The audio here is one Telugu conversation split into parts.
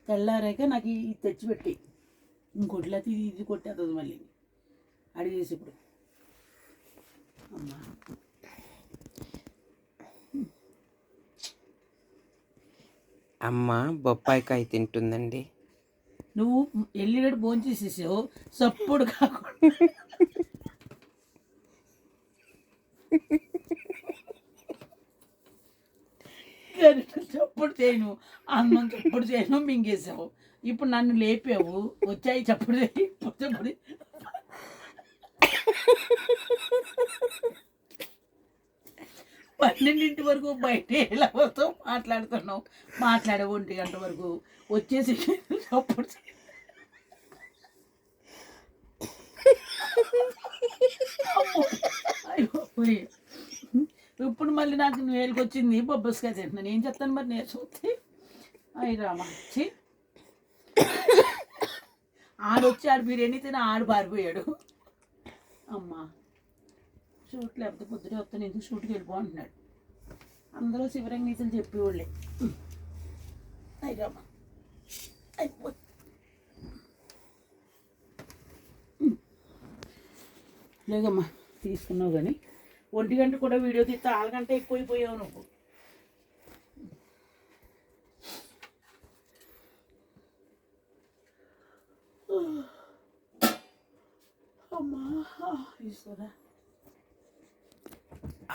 తెల్లారాక నాకు ఇది తెచ్చిపెట్టి ఇంకొట్లయితే ఇది కొట్టేస్తుంది మళ్ళీ అడిగేసి ఇప్పుడు అమ్మా అమ్మ బొప్పాయికాయ తింటుందండి. నువ్వు ఎల్లిగడ్డ భోంచేసేసావు సప్పుడు కాకుండా చప్పుడు చేయను, అన్నం చప్పుడు చేయను, మింగేసావు. ఇప్పుడు నన్ను లేపావు, వచ్చాయి చప్పుడు చేయి, చప్పుడు 12 వరకు బయట ఎలా వస్తావు మాట్లాడుతున్నావు, మాట్లాడే 1 గంట వరకు వచ్చేసి చప్పుడు ఇప్పుడు మళ్ళీ నాకు వేలుకి వచ్చింది బొబ్బస్కాయ తింటున్నాను. ఏం చెప్తాను మరి నేను చూస్తే అయ్యి రామచ్చి ఆడొచ్చి ఆడు బిర్యానీ తిని ఆడు పారిపోయాడు. అమ్మా షూట్ లేకపోతే పొద్దునే వస్తాను ఎందుకు షూట్కి వెళ్ళిపోంటున్నాడు. అందరూ శివరంగ నీతులు చెప్పేవాళ్ళే. అయ్యి రామా అయిపో లేదమ్మా తీసుకున్నావు కానీ 1 గంట కూడా వీడియో తీస్తే 6 గంట ఎక్కువైపోయావు నువ్వు.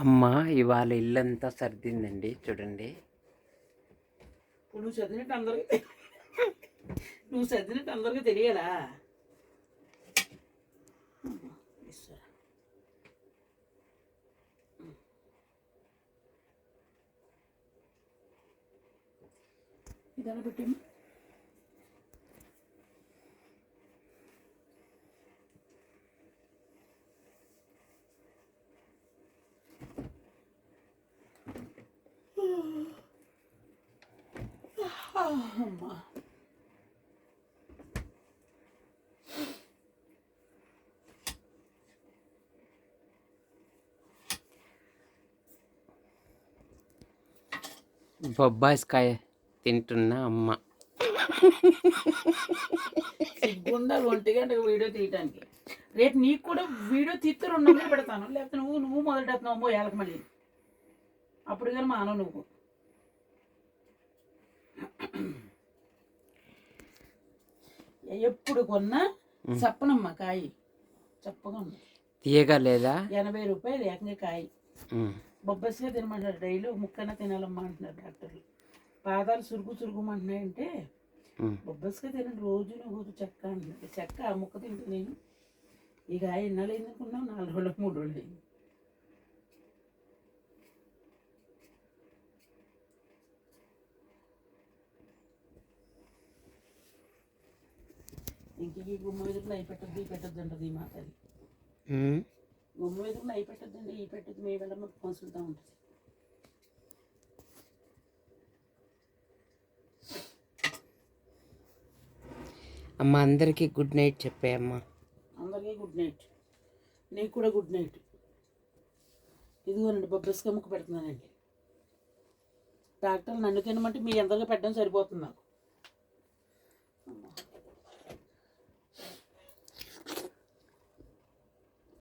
అమ్మ ఇవాళ ఇల్లంతా సర్దిందండి చూడండి. నువ్వు చదివినట్టు అందరికీ తెలియాలా? ఇదెలా పెట్టాము అమ్మా. బొబ్బాయికాయ తింటున్న అమ్మ. సిగ్గుండాలి 1 గంటకు వీడియో తీయటానికి. రేపు నీకు కూడా వీడియో తీస్తే 2 నెంబర్లు పెడతాను. లేకపోతే నువ్వు మొదలెడుతున్నావు అమ్మో ఏళ్ళకి మళ్ళీ అప్పుడు కానీ మానవు నువ్వు. ఎప్పుడు కొన్నా చెప్పనమ్మా కాయ చెప్పగా తీయగా లేదా 80 రూపాయలు ఏకంగా కాయ. బొబ్బస్గా తినమంటారు, డైలీ ముక్కన తినాలమ్మా అంటున్నారు డాక్టర్లు. పాదాలు సురుగుమంటున్నాయంటే బొబ్బస్గా తినండి రోజు నువ్వు చెక్క అంటున్నారు. చెక్క ఆ ముక్క తింటూ నేను ఈ కాయ ఎన్నాళ్ళు అయింది అనుకున్నావు? 4 రోజులు 3 రోజులు అయింది. ఇంక ఈ గుమ్మ ఎదురులో అయి పెట్టద్దు ఈ పెట్టద్దు అంటది మా తల్లి. గుమ్మ ఎదురులో అయి పెట్టద్దండి ఈ పెట్టద్దు మీ వెళ్ళమ్మ మసులుతూ ఉంటుంది. అమ్మ అందరికీ గుడ్ నైట్ చెప్పాయమ్మా. అందరికీ గుడ్ నైట్, నీకు కూడా గుడ్ నైట్. ఇదిగోనండి బొబ్బస్గా ముక్క పెడుతున్నానండి. డాక్టర్లు నన్ను తినమంటే మీ అందరికీ పెట్టడం సరిపోతుంది నాకు.